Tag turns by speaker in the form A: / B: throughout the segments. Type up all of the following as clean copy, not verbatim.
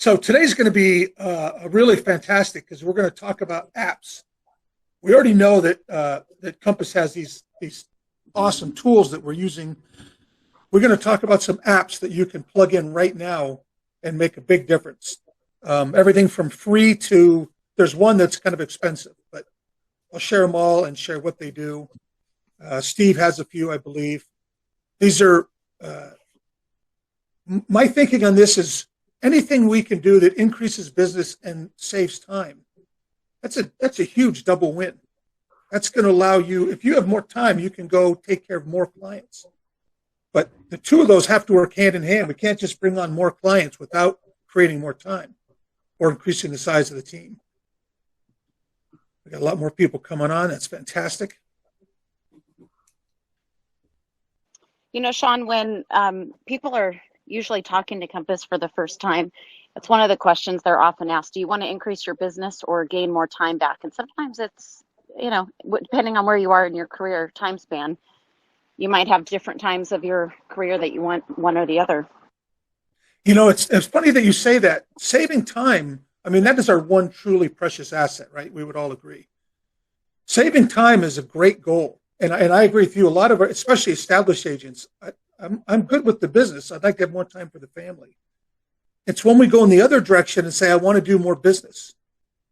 A: So today's going to be really fantastic because we're going to talk about apps. We already know that Compass has these awesome tools that we're using. We're going to talk about some apps that you can plug in right now and make a big difference. Everything from free to there's one that's kind of expensive, but I'll share them all and share what they do. Steve has a few, I believe. These are my thinking on this is anything we can do that increases business and saves time. That's a huge double win. That's going to allow you, if you have more time, you can go take care of more clients. But the two of those have to work hand in hand. We can't just bring on more clients without creating more time or increasing the size of the team. We got a lot more people coming on. That's fantastic.
B: You know, Sean, when people are usually talking to Compass for the first time, it's one of the questions they're often asked. Do you want to increase your business or gain more time back? And sometimes it's, you know, depending on where you are in your career time span, you might have different times of your career that you want one or the other.
A: You know, it's funny that you say that. Saving time, I mean, that is our one truly precious asset, right? We would all agree. Saving time is a great goal. And I agree with you. A lot of our, especially established agents, I'm good with the business. I'd like to have more time for the family. It's when we go in the other direction and say, I want to do more business.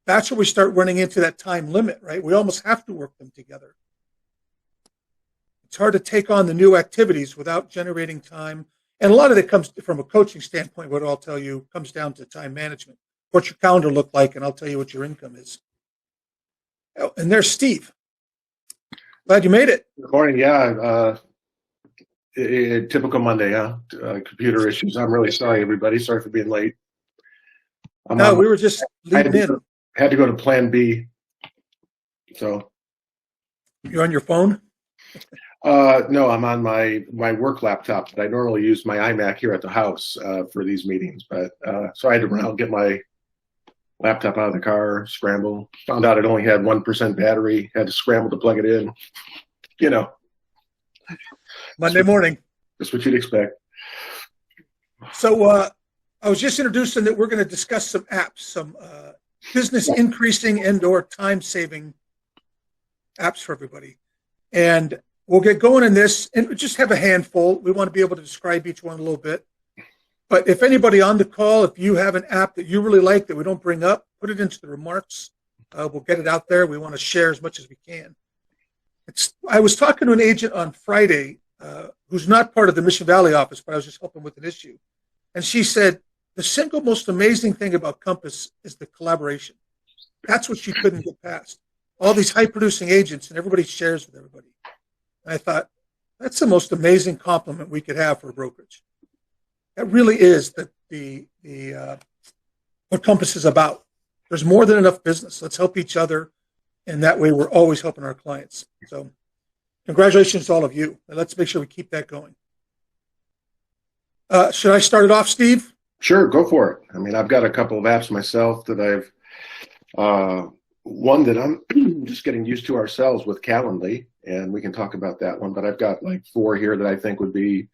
A: That's where we start running into that time limit, right? We almost have to work them together. It's hard to take on the new activities without generating time. And a lot of it comes from a coaching standpoint, what I'll tell you, comes down to time management. What's your calendar look like? And I'll tell you what your income is. Oh, and there's Steve. Glad you made it.
C: Good morning. Yeah. Typical Monday, huh? Computer issues. I'm really sorry, everybody. Sorry for being late.
A: No, we were just leading in.
C: Had to go to Plan B. So.
A: You're on your phone?
C: No, I'm on my work laptop, but I normally use my iMac here at the house for these meetings. But so I had to run out, get my laptop out of the car, scramble. Found out it only had 1% battery. Had to scramble to plug it in. You know.
A: Monday morning.
C: That's what you'd expect.
A: So I was just introducing that we're going to discuss some apps, some business increasing and or time-saving apps for everybody. And we'll get going in this and just have a handful. We want to be able to describe each one a little bit. But if anybody on the call, if you have an app that you really like that we don't bring up, put it into the remarks. We'll get it out there. We want to share as much as we can. I was talking to an agent on Friday who's not part of the Mission Valley office, but I was just helping with an issue. And she said, the single most amazing thing about Compass is the collaboration. That's what she couldn't get past. All these high-producing agents, and everybody shares with everybody. And I thought, that's the most amazing compliment we could have for a brokerage. That really is what Compass is about. There's more than enough business. Let's help each other, and that way we're always helping our clients. So congratulations to all of you. And let's make sure we keep that going. Should I start it off, Steve?
C: Sure, go for it. I mean, I've got a couple of apps myself that one that I'm just getting used to ourselves with Calendly, and we can talk about that one. But I've got like 4 here that I think would be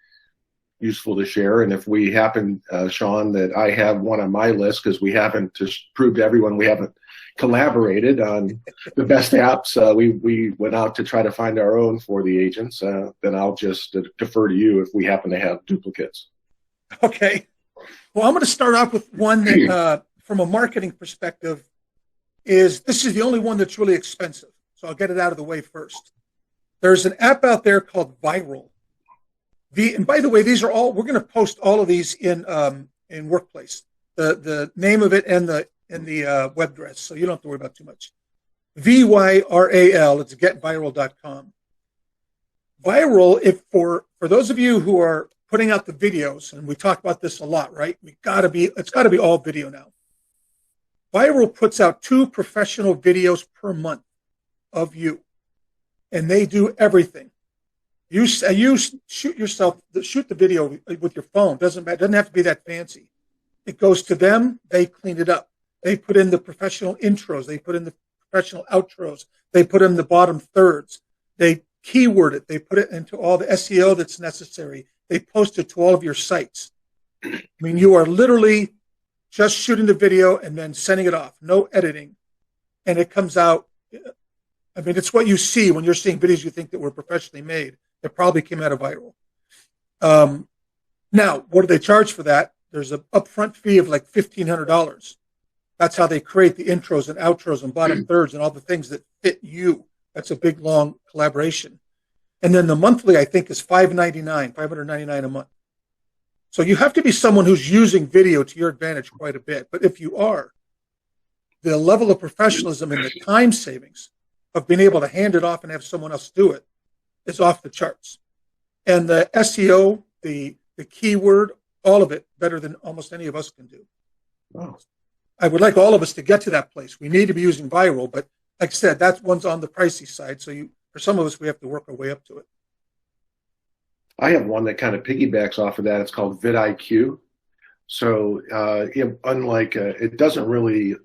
C: useful to share. And if we happen, Sean, that I have one on my list because we haven't, to prove to everyone we haven't collaborated on the best apps. We went out to try to find our own for the agents. Then I'll just defer to you if we happen to have duplicates.
A: Okay. Well, I'm going to start off with one that, from a marketing perspective, this is the only one that's really expensive. So I'll get it out of the way first. There's an app out there called Viral. And by the way, these are all, we're going to post all of these in Workplace, the name of it and the web address, so you don't have to worry about too much. VYRAL, it's getviral.com. Viral, for those of you who are putting out the videos, and we talk about this a lot, right? It's got to be all video now. Viral puts out 2 professional videos per month of you, and they do everything. You shoot the video with your phone. Doesn't have to be that fancy. It goes to them. They clean it up. They put in the professional intros. They put in the professional outros. They put in the bottom thirds. They keyword it. They put it into all the SEO that's necessary. They post it to all of your sites. I mean, you are literally just shooting the video and then sending it off, no editing. And it comes out. I mean, it's what you see when you're seeing videos you think that were professionally made. It probably came out of viral. Now, what do they charge for that? There's an upfront fee of like $1,500. That's how they create the intros and outros and bottom thirds and all the things that fit you. That's a big, long collaboration. And then the monthly, I think, is $599 a month. So you have to be someone who's using video to your advantage quite a bit. But if you are, the level of professionalism and the time savings of being able to hand it off and have someone else do it is off the charts. And the SEO, the keyword, all of it better than almost any of us can do.
C: Wow.
A: I would like all of us to get to that place. We need to be using viral, but like I said, that one's on the pricey side. So for some of us, we have to work our way up to it.
C: I have one that kind of piggybacks off of that. It's called vidIQ. So unlike, it doesn't really,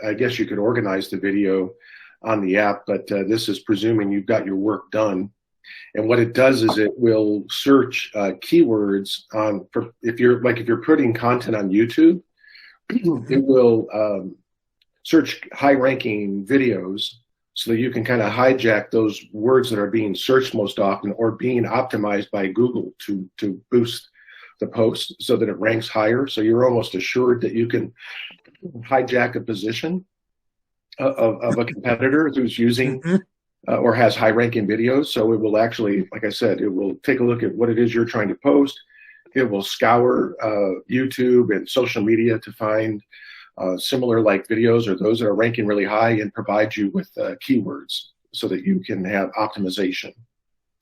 C: I guess you could organize the video on the app, but this is presuming you've got your work done. And what it does is it will search keywords on, if you're putting content on YouTube, it will search high-ranking videos so that you can kind of hijack those words that are being searched most often or being optimized by Google to boost the post so that it ranks higher. So you're almost assured that you can hijack a position of a competitor who's using or has high-ranking videos. So it will actually, like I said, it will take a look at what it is you're trying to post. It will scour YouTube and social media to find similar like videos or those that are ranking really high and provide you with keywords so that you can have optimization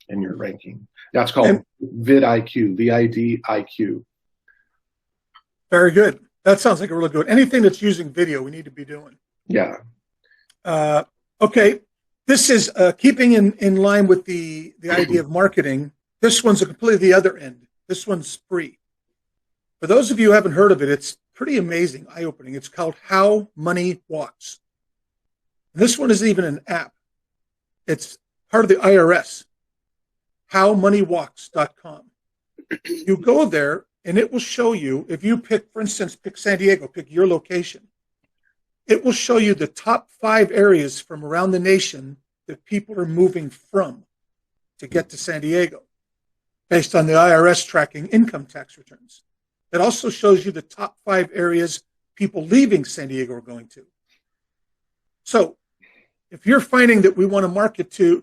C: in your ranking. That's called vidIQ, VIDIQ.
A: Very good. That sounds like a really good. Anything that's using video, we need to be doing.
C: Yeah.
A: Okay. This is keeping in line with the idea of marketing. This one's a completely the other end. This one's free. For those of you who haven't heard of it, it's pretty amazing, eye-opening. It's called How Money Walks. And this one isn't even an app. It's part of the IRS, howmoneywalks.com. You go there, and it will show you, if you pick, for instance, pick San Diego, pick your location, it will show you the top 5 areas from around the nation that people are moving from to get to San Diego, based on the IRS tracking income tax returns. It also shows you the top 5 areas people leaving San Diego are going to. So if you're finding that we want to market to,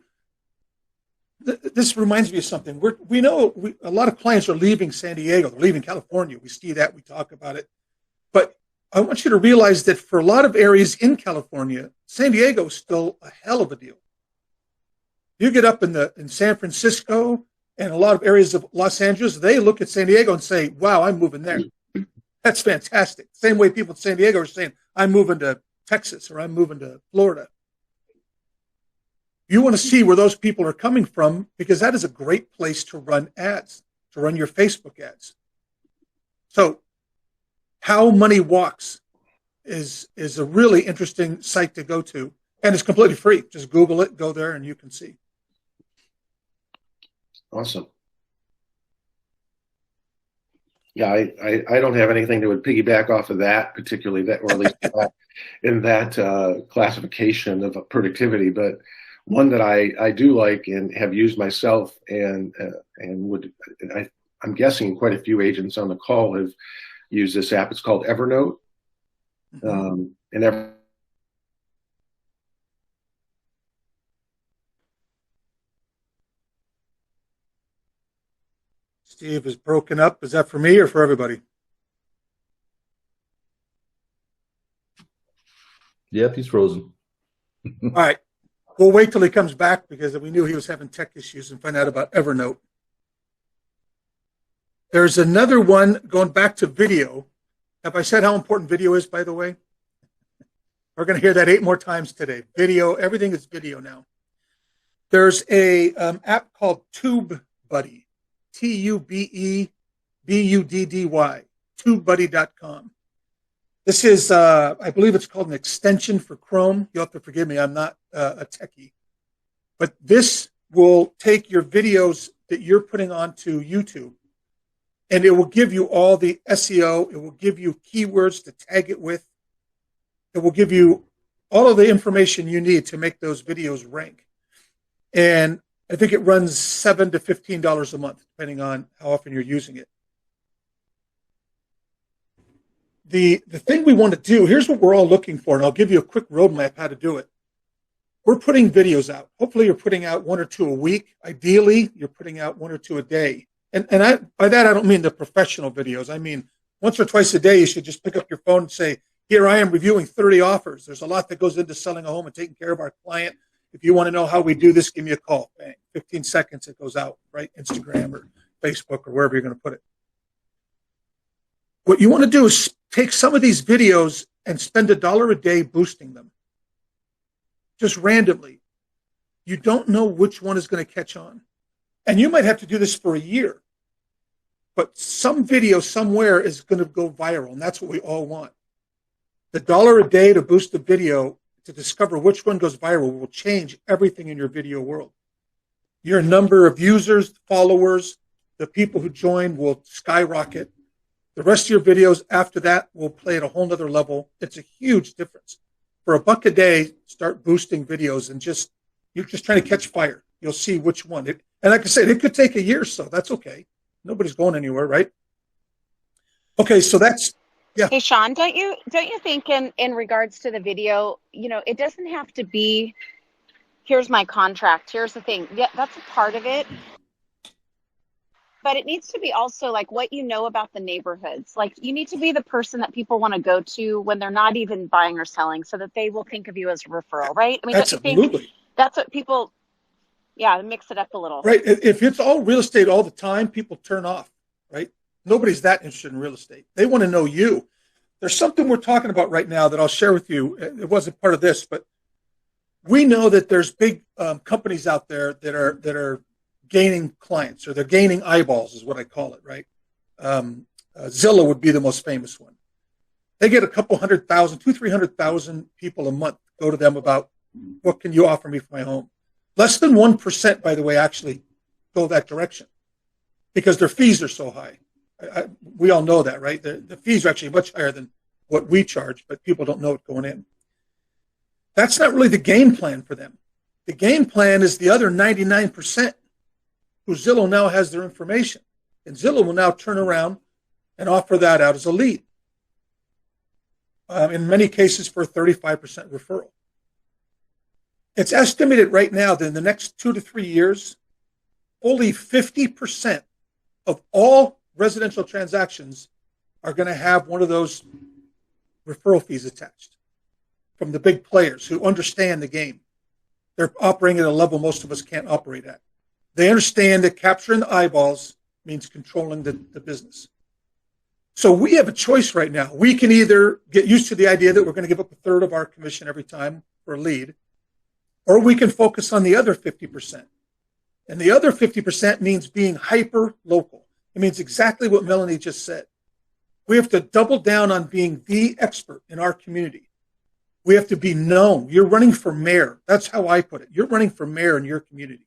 A: this reminds me of something. We know a lot of clients are leaving San Diego. They're leaving California. We see that. We talk about it. But I want you to realize that for a lot of areas in California, San Diego is still a hell of a deal. You get up in San Francisco and a lot of areas of Los Angeles, they look at San Diego and say, wow, I'm moving there. That's fantastic. Same way people in San Diego are saying, I'm moving to Texas or I'm moving to Florida. You want to see where those people are coming from because that is a great place to run ads, to run your Facebook ads. So How Money Walks is a really interesting site to go to, and it's completely free. Just Google it, go there, and you can see.
C: Awesome. Yeah, I don't have anything that would piggyback off of that, particularly that, or at least in that classification of productivity. But one that I do like and have used myself, and I'm guessing quite a few agents on the call have used this app. It's called Evernote, and
A: Steve is broken up. Is that for me or for everybody?
D: Yep, he's frozen.
A: All right. We'll wait till he comes back because we knew he was having tech issues and find out about Evernote. There's another one going back to video. Have I said how important video is, by the way? We're going to hear that 8 more times today. Video, everything is video now. There's a app called TubeBuddy, TubeBuddy, TubeBuddy.com. This is, I believe it's called an extension for Chrome. You'll have to forgive me. I'm not a techie. But this will take your videos that you're putting onto YouTube and it will give you all the SEO. It will give you keywords to tag it with. It will give you all of the information you need to make those videos rank. And I think it runs $7 to $15 a month, depending on how often you're using it. The thing we want to do, here's what we're all looking for, and I'll give you a quick roadmap how to do it. We're putting videos out. Hopefully you're putting out 1 or 2 a week. Ideally, you're putting out 1 or 2 a day. And by that, I don't mean the professional videos. I mean, once or twice a day, you should just pick up your phone and say, here I am reviewing 30 offers. There's a lot that goes into selling a home and taking care of our client. If you want to know how we do this, give me a call. Bang, 15 seconds, it goes out, right? Instagram or Facebook or wherever you're going to put it. What you want to do is take some of these videos and spend $1 a day boosting them. Just randomly. You don't know which one is going to catch on. And you might have to do this for a year. But some video somewhere is going to go viral, and that's what we all want. The $1 a day to boost the video to discover which one goes viral will change everything in your video world. Your number of users, followers, the people who join will skyrocket. The rest of your videos after that will play at a whole nother level. It's a huge difference. For $1 a day, start boosting videos and you're just trying to catch fire. You'll see which one. And like I said, it could take a year or so. That's okay. Nobody's going anywhere, right? Okay, so that's, yeah.
B: Hey, Sean, don't you think in regards to the video, it doesn't have to be, here's my contract, here's the thing. Yeah, that's a part of it. But it needs to be also like what you know about the neighborhoods. Like you need to be the person that people want to go to when they're not even buying or selling so that they will think of you as a referral, right? I mean, don't you think that's what people, mix it up a little.
A: Right. If it's all real estate all the time, people turn off, right? Nobody's that interested in real estate. They want to know you. There's something we're talking about right now that I'll share with you. It wasn't part of this, but we know that there's big companies out there that are gaining clients, or they're gaining eyeballs is what I call it, right? Zillow would be the most famous one. They get a couple 100,000, 200,000-300,000 people a month go to them about what can you offer me for my home. Less than 1%, by the way, actually go that direction because their fees are so high. We all know that, right? The fees are actually much higher than what we charge, but people don't know it going in. That's not really the game plan for them. The game plan is the other 99% who Zillow now has their information. And Zillow will now turn around and offer that out as a lead. In many cases for a 35% referral. It's estimated right now that in the next 2 to 3 years, only 50% of all residential transactions are going to have one of those referral fees attached from the big players who understand the game. They're operating at a level most of us can't operate at. They understand that capturing the eyeballs means controlling the business. So we have a choice right now. We can either get used to the idea that we're going to give up 1/3 of our commission every time for a lead, or we can focus on the other 50%. And the other 50% means being hyper local. It means exactly what Melanie just said. We have to double down on being the expert in our community. We have to be known. You're running for mayor. That's how I put it. You're running for mayor in your community.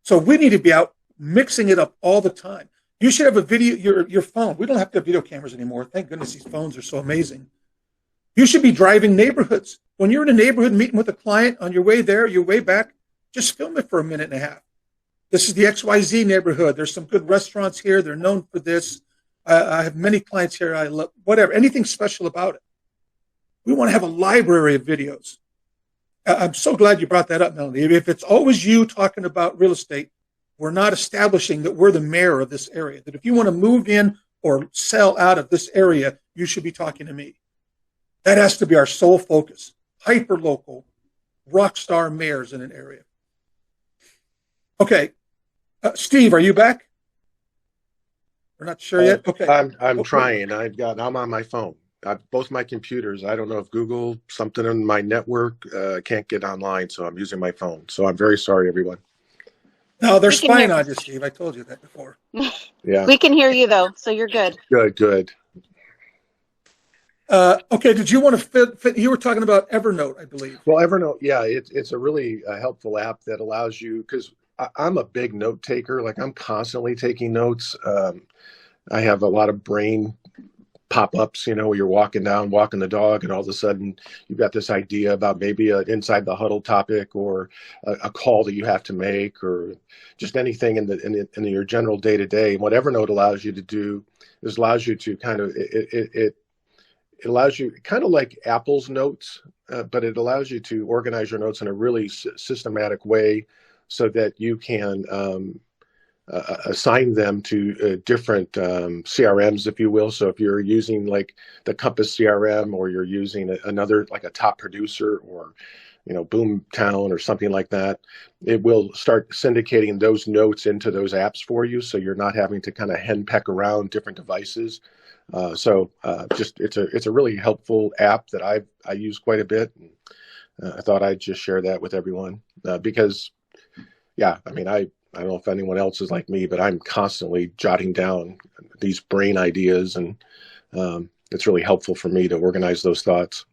A: So we need to be out mixing it up all the time. You should have a video, your phone. We don't have to have video cameras anymore. Thank goodness these phones are so amazing. You should be driving neighborhoods. When you're in a neighborhood meeting with a client on your way there, your way back, just film it for a minute and a half. This is the XYZ neighborhood. There's some good restaurants here. They're known for this. I have many clients here. I love whatever, anything special about it. We want to have a library of videos. I'm so glad you brought that up, Melanie. If it's always you talking about real estate, we're not establishing that we're the mayor of this area, that if you want to move in or sell out of this area, you should be talking to me. That has to be our sole focus. Hyper-local, rock star mayors in an area. Okay. Steve, are you back? We're not sure yet? Okay.
E: I'm trying. I'm on my phone. Both my computers. I don't know if Google, something in my network, can't get online, so I'm using my phone. So I'm very sorry, everyone.
A: No, they're spying on you, Steve. I told you that before.
E: Yeah.
B: We can hear you, though, so you're good.
E: Good.
A: Okay, did you want to fit? You were talking about Evernote, I believe.
E: Well, Evernote, yeah, it's a really helpful app that allows you, because I'm a big note taker. Like I'm constantly taking notes. I have a lot of brain pop-ups, where you're walking the dog, and all of a sudden you've got this idea about maybe a inside the huddle topic, or a call that you have to make, or just anything in your general day-to-day. And what Evernote allows you to do is allows you to kind of it allows you kind of like Apple's notes, but it allows you to organize your notes in a really systematic way, so that you can assign them to different CRMs, if you will. So if you're using like the Compass CRM, or you're using another, like a top producer, or Boomtown or something like that, it will start syndicating those notes into those apps for you, so you're not having to kind of henpeck around different devices. Just it's a really helpful app that I use quite a bit. I thought I'd just share that with everyone, because yeah, I mean, I don't know if anyone else is like me, but I'm constantly jotting down these brain ideas, and it's really helpful for me to organize those thoughts.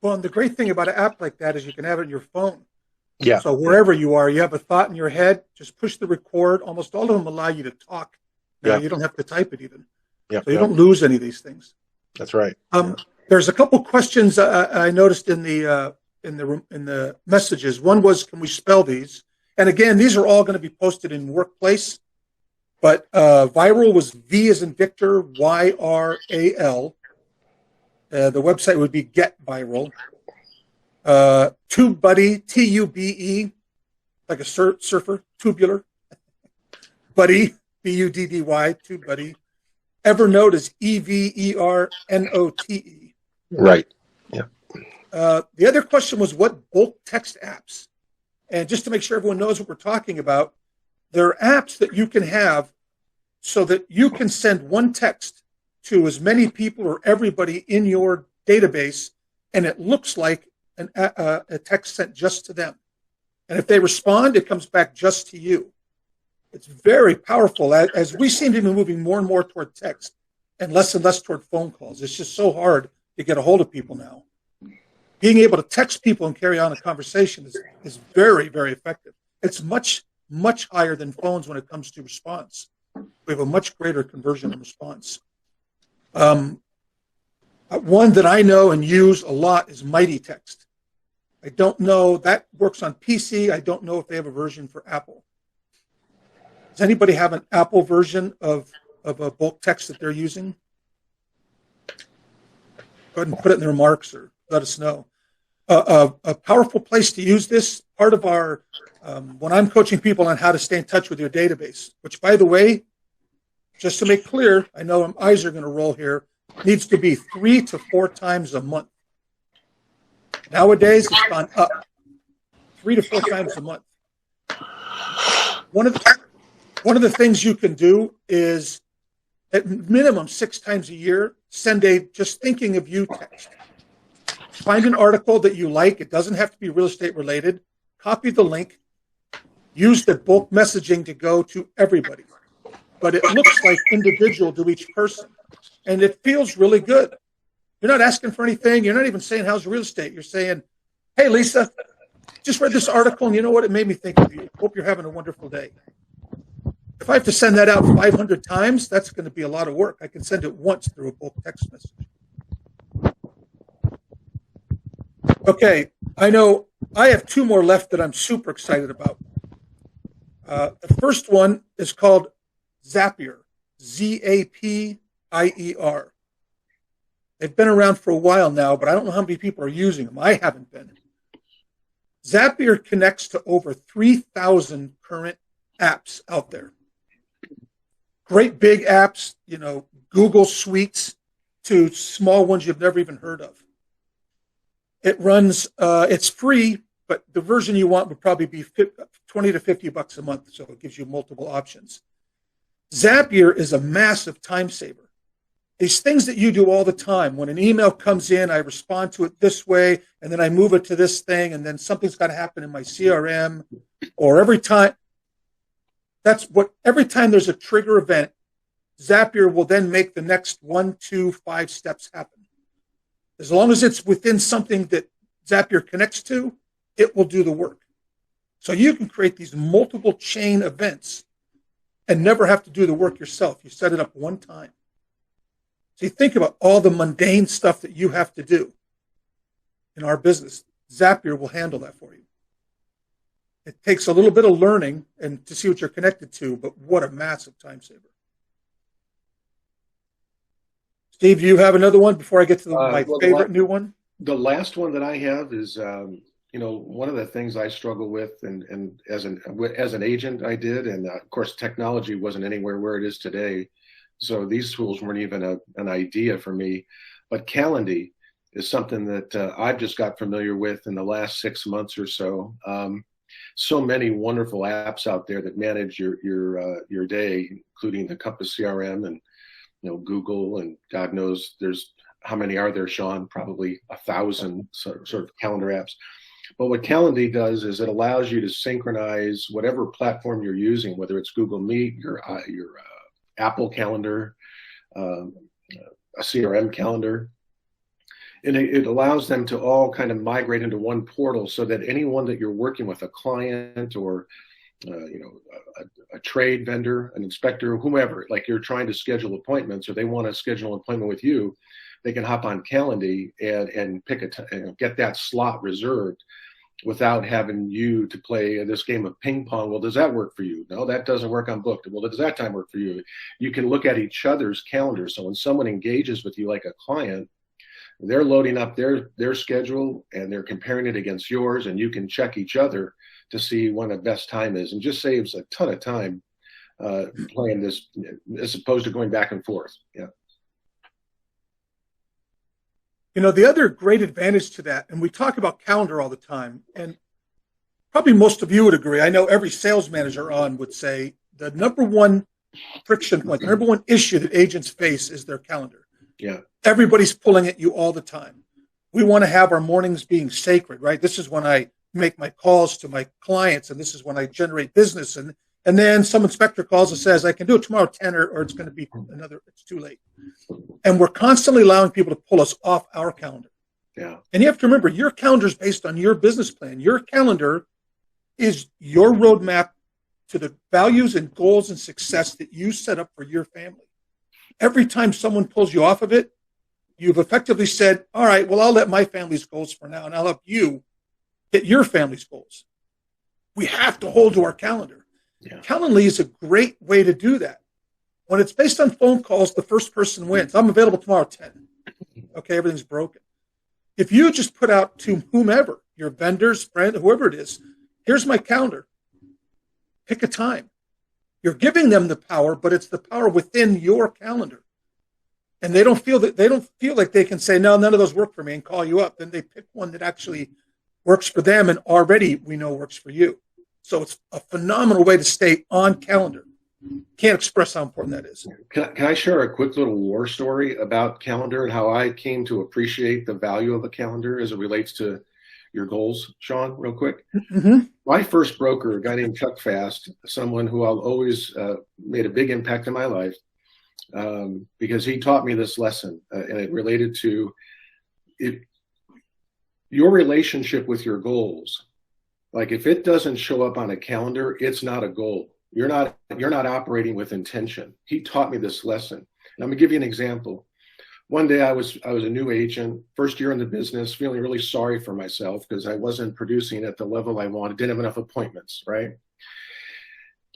A: Well, and the great thing about an app like that is you can have it on your phone.
E: Yeah.
A: So wherever you are, you have a thought in your head, just push the record. Almost all of them allow you to talk. Now, you don't have to type it even.
E: Yeah.
A: So you don't lose any of these things.
E: That's right.
A: There's a couple questions I noticed in the messages. One was, can we spell these? And again, these are all going to be posted in Workplace. But viral was V as in Victor, YRAL. The website would be Get Viral. TubeBuddy, TUBE, like a surfer, tubular. Buddy, BUDDY, TubeBuddy. Evernote is EVERNOTE.
E: Right. Yeah.
A: The other question was, what bulk text apps? And just to make sure everyone knows what we're talking about, there are apps that you can have so that you can send one text to as many people or everybody in your database, and it looks like a text sent just to them. And if they respond, it comes back just to you. It's very powerful, as we seem to be moving more and more toward text and less toward phone calls. It's just so hard to get a hold of people now. Being able to text people and carry on a conversation is very, very effective. It's much, much higher than phones when it comes to response. We have a much greater conversion in response. One that I know and use a lot is Mighty Text. I don't know, that works on PC. I don't know if they have a version for Apple. Does anybody have an Apple version of a bulk text that they're using? Go ahead and put it in the remarks or let us know. A powerful place to use this, part of our, when I'm coaching people on how to stay in touch with your database, which, by the way, just to make clear, I know eyes are going to roll here, needs to be 3 to 4 times a month. Nowadays, it's gone up 3 to 4 times a month. One of the things you can do is, at minimum 6 times a year, send a just thinking of you text. Find an article that you like. It doesn't have to be real estate related. Copy the link. Use the bulk messaging to go to everybody. But it looks like individual to each person. And it feels really good. You're not asking for anything. You're not even saying, how's real estate? You're saying, hey, Lisa, just read this article, and you know what? It made me think of you. Hope you're having a wonderful day. If I have to send that out 500 times, that's going to be a lot of work. I can send it once through a bulk text message. Okay, I know I have 2 more left that I'm super excited about. The first one is called Zapier, Zapier. They've been around for a while now, but I don't know how many people are using them. I haven't been. Zapier connects to over 3,000 current apps out there. Great big apps, Google Suites, to small ones you've never even heard of. It runs, it's free, but the version you want would probably be $20 to $50 a month, so it gives you multiple options. Zapier is a massive time saver. These things that you do all the time, when an email comes in, I respond to it this way, and then I move it to this thing, and then something's got to happen in my CRM, or every time there's a trigger event, Zapier will then make the next 1, 2, 5 steps happen. As long as it's within something that Zapier connects to, it will do the work. So you can create these multiple chain events and never have to do the work yourself. You set it up one time. So you think about all the mundane stuff that you have to do in our business. Zapier will handle that for you. It takes a little bit of learning and to see what you're connected to, but what a massive time saver. Steve, do you have another one before I get to my favorite new one?
C: The last one that I have is, one of the things I struggle with, and as an agent I did, and of course technology wasn't anywhere where it is today, so these tools weren't even an idea for me. But Calendly is something that I've just got familiar with in the last 6 months or so. So many wonderful apps out there that manage your day, including the Compass CRM and Google, and God knows there's how many are there, Sean? Probably 1,000 sort of calendar apps. But what Calendly does is it allows you to synchronize whatever platform you're using, whether it's Google Meet, your Apple Calendar, a CRM calendar. And it allows them to all kind of migrate into one portal so that anyone that you're working with, a client or a trade vendor, an inspector, whomever, like you're trying to schedule appointments or they want to schedule an appointment with you, they can hop on Calendly and pick get that slot reserved without having you to play this game of ping pong. Well, does that work for you? No, that doesn't work. I'm booked. Well, does that time work for you? You can look at each other's calendars. So when someone engages with you like a client, they're loading up their schedule and they're comparing it against yours, and you can check each other to see when the best time is, and just saves a ton of time playing this as opposed to going back and forth. Yeah.
A: The other great advantage to that, and we talk about calendar all the time, and probably most of you would agree. I know every sales manager on would say the number one friction point, the number one issue that agents face is their calendar.
C: Yeah.
A: Everybody's pulling at you all the time. We want to have our mornings being sacred, right? This is when I make my calls to my clients, and this is when I generate business. And then some inspector calls and says, I can do it tomorrow at 10, or it's going to be it's too late. And we're constantly allowing people to pull us off our calendar.
C: Yeah.
A: And you have to remember, your calendar is based on your business plan. Your calendar is your roadmap to the values and goals and success that you set up for your family. Every time someone pulls you off of it, you've effectively said, all right, well, I'll let my family's goals for now, and I'll help you hit your family's goals. We have to hold to our calendar. Yeah. Calendly is a great way to do that. When it's based on phone calls, the first person wins. I'm available tomorrow at 10. Okay, everything's broken. If you just put out to whomever, your vendors, friend, whoever it is, here's my calendar. Pick a time. You're giving them the power, but it's the power within your calendar. And they don't feel like they can say, no, none of those work for me, and call you up. Then they pick one that actually works for them and already we know works for you. So it's a phenomenal way to stay on calendar. Can't express how important that is.
C: Can I share a quick little war story about calendar and how I came to appreciate the value of a calendar as it relates to your goals, Sean, real quick?
A: Mm-hmm.
C: My first broker, a guy named Chuck Fast, someone who I'll always made a big impact in my life, because he taught me this lesson, and it related to your relationship with your goals. Like if it doesn't show up on a calendar, it's not a goal. You're not operating with intention. He taught me this lesson. And I'm gonna give you an example. One day I was a new agent, first year in the business, feeling really sorry for myself because I wasn't producing at the level I wanted, didn't have enough appointments, right?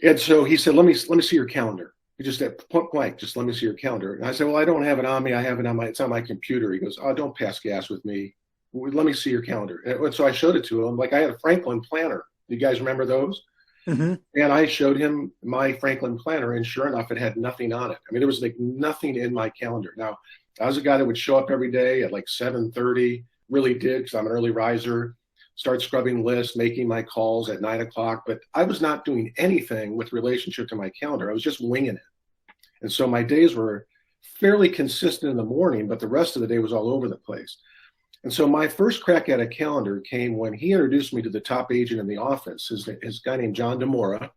C: And so he said, let me see your calendar. He just said, point blank, just let me see your calendar. And I said, well, I don't have it on me. I have it it's on my computer. He goes, oh, don't pass gas with me. Let me see your calendar. And so I showed it to him. Like I had a Franklin planner. You guys remember those?
A: Mm-hmm.
C: And I showed him my Franklin planner, and sure enough, it had nothing on it. I mean, there was like nothing in my calendar. Now, I was a guy that would show up every day at like 7:30, really did, because I'm an early riser, start scrubbing lists, making my calls at 9 o'clock. But I was not doing anything with relationship to my calendar. I was just winging it. And so my days were fairly consistent in the morning, but the rest of the day was all over the place. And so my first crack at a calendar came when he introduced me to the top agent in the office, his guy named John DeMora.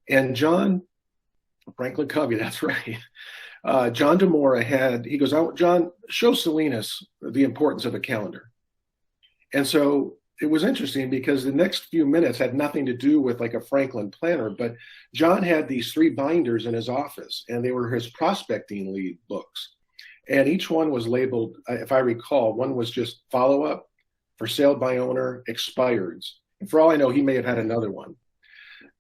C: And John, Franklin Covey, that's right. John DeMora he goes, John, show Salinas the importance of a calendar. And so it was interesting because the next few minutes had nothing to do with like a Franklin planner, but John had these 3 binders in his office, and they were his prospecting lead books. And each one was labeled, if I recall, one was just follow up, for sale by owner, expireds. And for all I know, he may have had another one.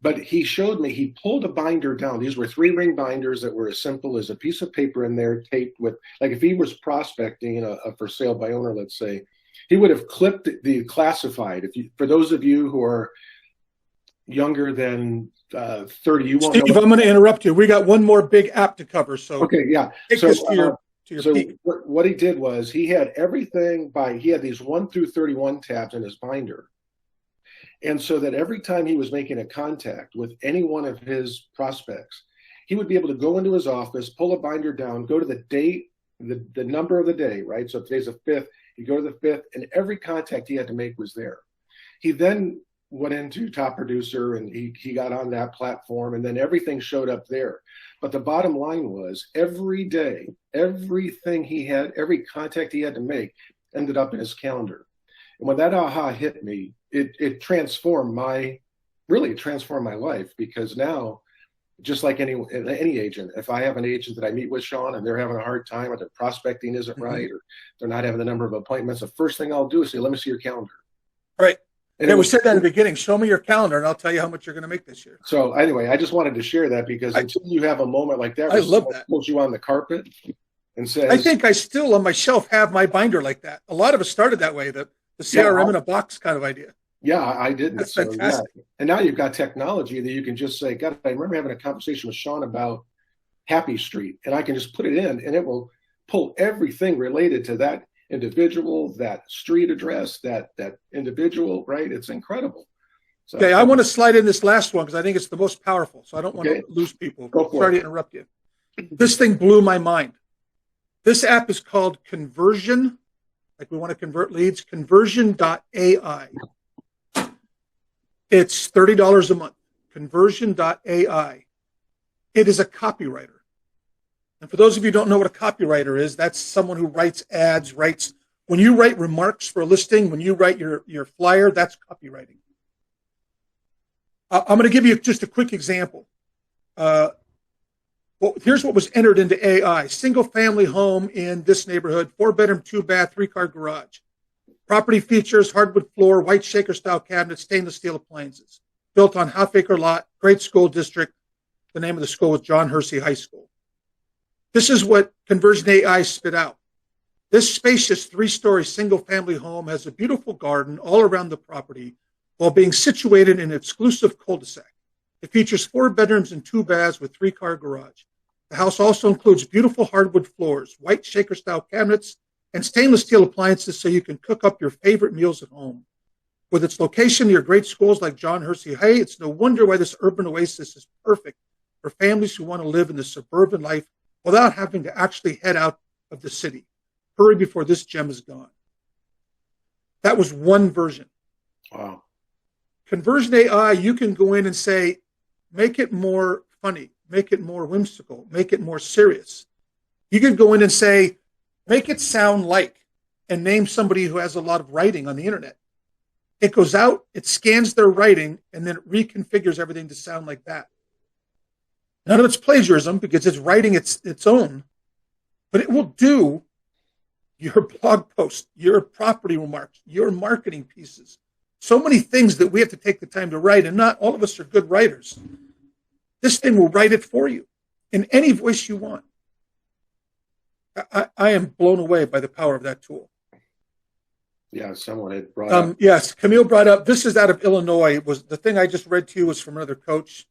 C: But he showed me, he pulled a binder down. These were 3-ring binders that were as simple as a piece of paper in there taped with, like if he was prospecting a for sale by owner, let's say, he would have clipped the classified. For those of you who are younger than 30, you won't
A: Steve,
C: know.
A: I'm going to interrupt you. We got one more big app to cover. So
C: okay, yeah.
A: take
C: So,
A: this to your peak.
C: what he did was he had everything he had these 1 through 31 tabs in his binder. And so that every time he was making a contact with any one of his prospects, he would be able to go into his office, pull a binder down, go to the date, the number of the day, right? So if today's the 5th, he'd go to the 5th, and every contact he had to make was there. He then went into Top Producer, and he got on that platform, and then everything showed up there. But the bottom line was every day, everything he had, every contact he had to make ended up in his calendar. And when that aha hit me, it transformed my life, because now, just like any agent, if I have an agent that I meet with, Sean, and they're having a hard time, or their prospecting isn't right, or they're not having the number of appointments, the first thing I'll do is say, let me see your calendar.
A: Right.
C: And
A: yeah, we said that in the beginning. Show me your calendar, and I'll tell you how much you're going to make this year.
C: So anyway, I just wanted to share that, because until you have a moment like that,
A: I love that.
C: Pulls you on the carpet and says,
A: I think I still on my shelf have my binder like that. A lot of us started that way, the CRM in a box kind of idea.
C: Yeah, I didn't.
A: That's
C: so,
A: fantastic.
C: yeah. And now you've got technology that you can just say, God, I remember having a conversation with Sean about Happy Street, and I can just put it in, and it will pull everything related to that individual, that street address, that individual, right? It's incredible. So,
A: okay, I want to slide in this last one because I think it's the most powerful, so I don't want to lose people.
C: Go for
A: Sorry
C: it.
A: to interrupt you. This thing blew my mind. This app is called Conversion, like we want to convert leads, conversion.ai. It's $30 a month, conversion.ai. It is a copywriter. And for those of you who don't know what a copywriter is, that's someone who writes ads, when you write remarks for a listing, when you write your flyer, that's copywriting. I'm going to give you just a quick example. Here's what was entered into AI. Single family home in this neighborhood, 4-bedroom, 2-bath, 3-car garage. Property features hardwood floor, white shaker style cabinets, stainless steel appliances. Built on half-acre lot, great school district. The name of the school was John Hersey High School. This is what Conversion AI spit out. This spacious 3-story single-family home has a beautiful garden all around the property while being situated in an exclusive cul-de-sac. It features 4 bedrooms and 2 baths with 3-car garage. The house also includes beautiful hardwood floors, white shaker-style cabinets, and stainless steel appliances so you can cook up your favorite meals at home. With its location near great schools like John Hersey High, it's no wonder why this urban oasis is perfect for families who want to live in the suburban life without having to actually head out of the city. Hurry before this gem is gone. That was one version.
C: Wow.
A: Conversion AI, you can go in and say, make it more funny, make it more whimsical, make it more serious. You can go in and say, make it sound like, and name somebody who has a lot of writing on the internet. It goes out, it scans their writing, and then it reconfigures everything to sound like that. None of it's plagiarism because it's writing its own, but it will do your blog post, your property remarks, your marketing pieces. So many things that we have to take the time to write, and not all of us are good writers. This thing will write it for you in any voice you want. I am blown away by the power of that tool.
C: Yeah, someone had brought up.
A: Yes, Camille brought up, this is out of Illinois. Was the thing I just read to you was from another coach.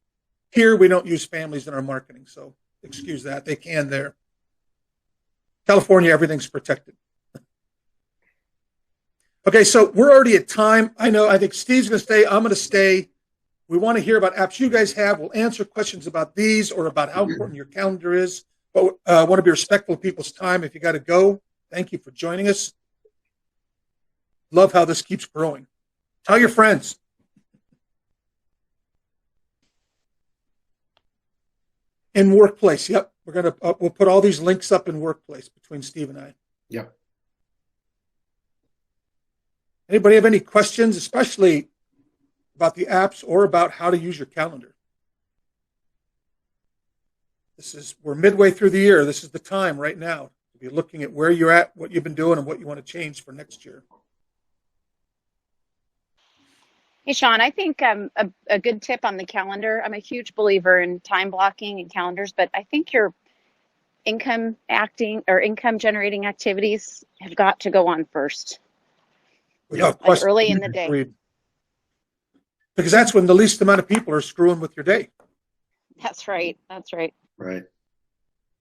A: Here, we don't use families in our marketing, so excuse that. They can there. California, everything's protected. Okay, so we're already at time. I think Steve's going to stay. I'm going to stay. We want to hear about apps you guys have. We'll answer questions about these or about how important your calendar is. But I want to be respectful of people's time. If you got to go, thank you for joining us. Love how this keeps growing. Tell your friends. In Workplace, yep. We'll put all these links up in Workplace between Steve and I.
C: Yep.
A: Anybody have any questions, especially about the apps or about how to use your calendar? We're midway through the year. This is the time right now to be looking at where you're at, what you've been doing, and what you want to change for next year.
B: Hey, Sean, I think a good tip on the calendar. I'm a huge believer in time blocking and calendars, but I think your income generating activities have got to go on first.
A: Without
B: Like
A: question.
B: early in the day.
A: Agreed. Because that's when the least amount of people are screwing with your day.
B: That's right. That's right.
C: Right.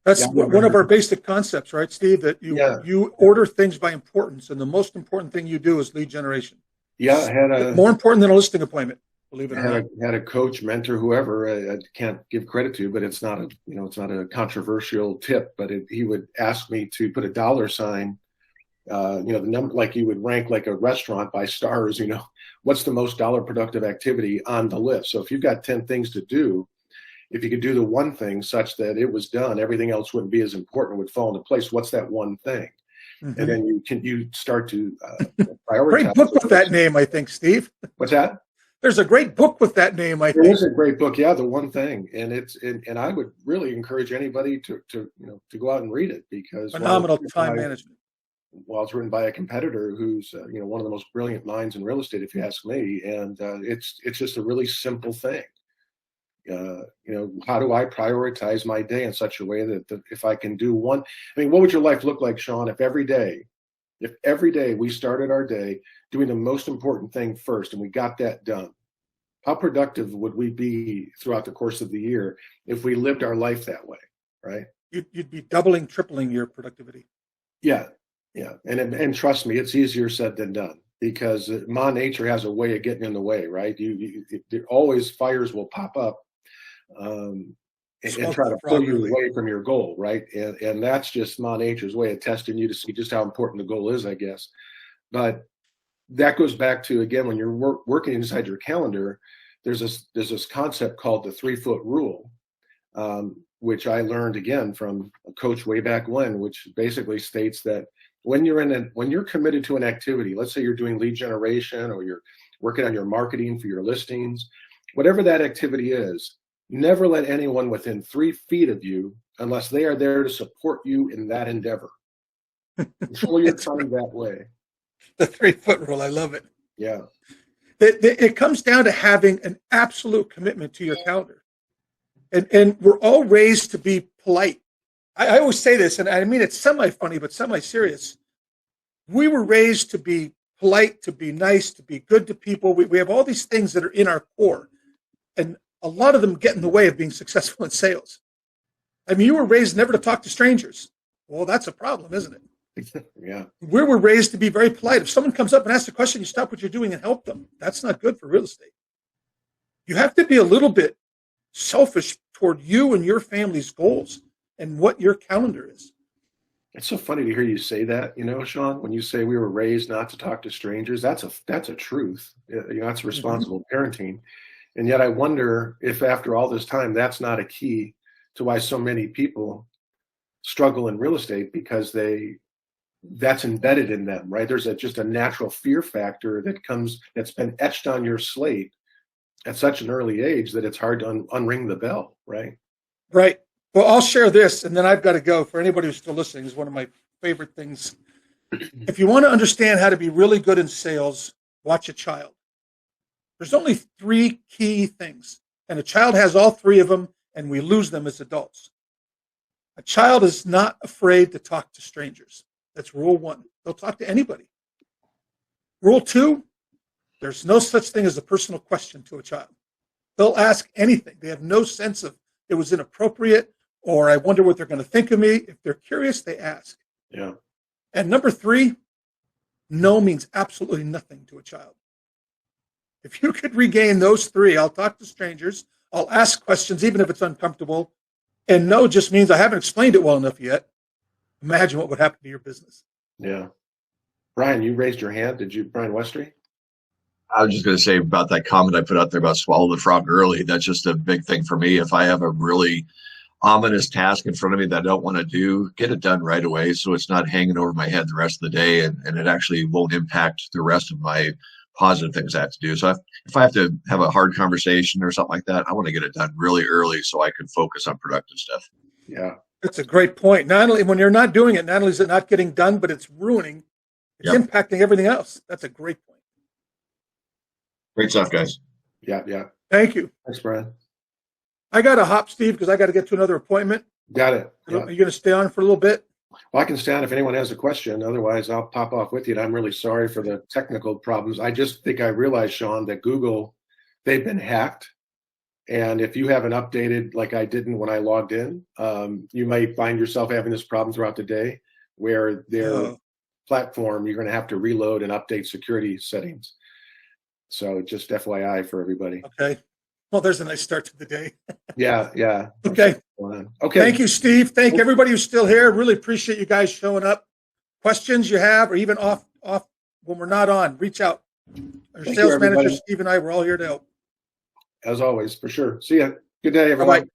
A: That's
C: Yeah,
A: one of our basic concepts, right, Steve? That
C: Yeah.
A: you order things by importance, and the most important thing you do is lead generation.
C: Yeah, I had
A: More important than a listing appointment, believe it or not.
C: had a coach, mentor, whoever I can't give credit to, but it's not a controversial tip. But he would ask me to put a dollar sign, the number, like you would rank like a restaurant by stars. What's the most dollar productive activity on the list? So if you've got 10 things to do, if you could do the one thing such that it was done, everything else wouldn't be as important, would fall into place. What's that one thing? Mm-hmm. And then you start to prioritize.
A: Great book with that name, I think, Steve.
C: What's that?
A: There's a great book with that name, I think.
C: There is a great book, yeah, The One Thing, and I would really encourage anybody to go out and read it, because
A: phenomenal time management.
C: Well, it's written by a competitor who's one of the most brilliant minds in real estate, if you ask me, and it's just a really simple thing. How do I prioritize my day in such a way that if I can do one, what would your life look like, Sean, if every day we started our day doing the most important thing first and we got that done? How productive would we be throughout the course of the year if we lived our life that way, right?
A: You'd be doubling, tripling your productivity.
C: Yeah. And trust me, it's easier said than done, because Ma Nature has a way of getting in the way, right? Always fires will pop up and try to pull you away from your goal, right? And that's just Ma Nature's way of testing you to see just how important the goal is, I guess. But that goes back to, again, when you're working inside your calendar, there's this concept called the 3-foot rule, which I learned again from a coach way back when, which basically states that when you're committed to an activity, let's say you're doing lead generation or you're working on your marketing for your listings, whatever that activity is, never let anyone within 3 feet of you, unless they are there to support you in that endeavor. Control your time that way.
A: The 3-foot rule, I love it.
C: Yeah.
A: It comes down to having an absolute commitment to your calendar. And we're all raised to be polite. I always say this, and I mean it's semi-funny, but semi-serious. We were raised to be polite, to be nice, to be good to people. We have all these things that are in our core. And a lot of them get in the way of being successful in sales. You were raised never to talk to strangers. Well, that's a problem, isn't it?
C: Yeah.
A: We were raised to be very polite. If someone comes up and asks a question, you stop what you're doing and help them. That's not good for real estate. You have to be a little bit selfish toward you and your family's goals and what your calendar is.
C: It's so funny to hear you say that, Sean, when you say we were raised not to talk to strangers. That's a truth. That's responsible parenting. And yet I wonder if after all this time, that's not a key to why so many people struggle in real estate, because that's embedded in them, right? There's just a natural fear factor that's been etched on your slate at such an early age that it's hard to unring the bell, right?
A: Right. Well, I'll share this, and then I've got to go. For anybody who's still listening, is one of my favorite things. If you want to understand how to be really good in sales, watch a child. There's only 3 key things, and a child has all 3 of them, and we lose them as adults. A child is not afraid to talk to strangers. That's rule 1. They'll talk to anybody. Rule 2, there's no such thing as a personal question to a child. They'll ask anything. They have no sense of it was inappropriate or I wonder what they're going to think of me. If they're curious, they ask.
C: Yeah.
A: And number 3, no means absolutely nothing to a child. If you could regain those 3, I'll talk to strangers, I'll ask questions even if it's uncomfortable, and no just means I haven't explained it well enough yet. Imagine what would happen to your business.
C: Yeah. Brian, you raised your hand. Did you, Brian Westry?
F: I was just going to say about that comment I put out there about swallow the frog early. That's just a big thing for me. If I have a really ominous task in front of me that I don't want to do, get it done right away so it's not hanging over my head the rest of the day, and it actually won't impact the rest of my positive things I have to do. So if I have to have a hard conversation or something like that, I want to get it done really early so I can focus on productive stuff.
C: Yeah.
A: That's a great point. Not only when you're not doing it, not only is it not getting done, but it's ruining, it's impacting everything else. That's a great point.
F: Great stuff, guys.
C: Yeah. Yeah.
A: Thank you.
C: Thanks, Brian.
A: I got to hop, Steve, because I got to get to another appointment.
C: Got it.
A: Are you going to stay on for a little bit?
C: Well, I can stay on if anyone has a question. Otherwise, I'll pop off with you. And I'm really sorry for the technical problems. I just think I realized, Sean, that Google, they've been hacked. And if you haven't updated like I didn't when I logged in, you might find yourself having this problem throughout the day where their platform, you're going to have to reload and update security settings. So just FYI for everybody.
A: Okay. Well, there's a nice start to the day.
C: Yeah. Yeah.
A: Okay.
C: Okay.
A: Thank you, Steve. Thank everybody who's still here. Really appreciate you guys showing up. Questions you have, or even off when we're not on, reach out. Our sales manager, Steve, and I, we're all here to help.
C: As always, for sure. See ya. Good day, everyone.
A: Bye-bye.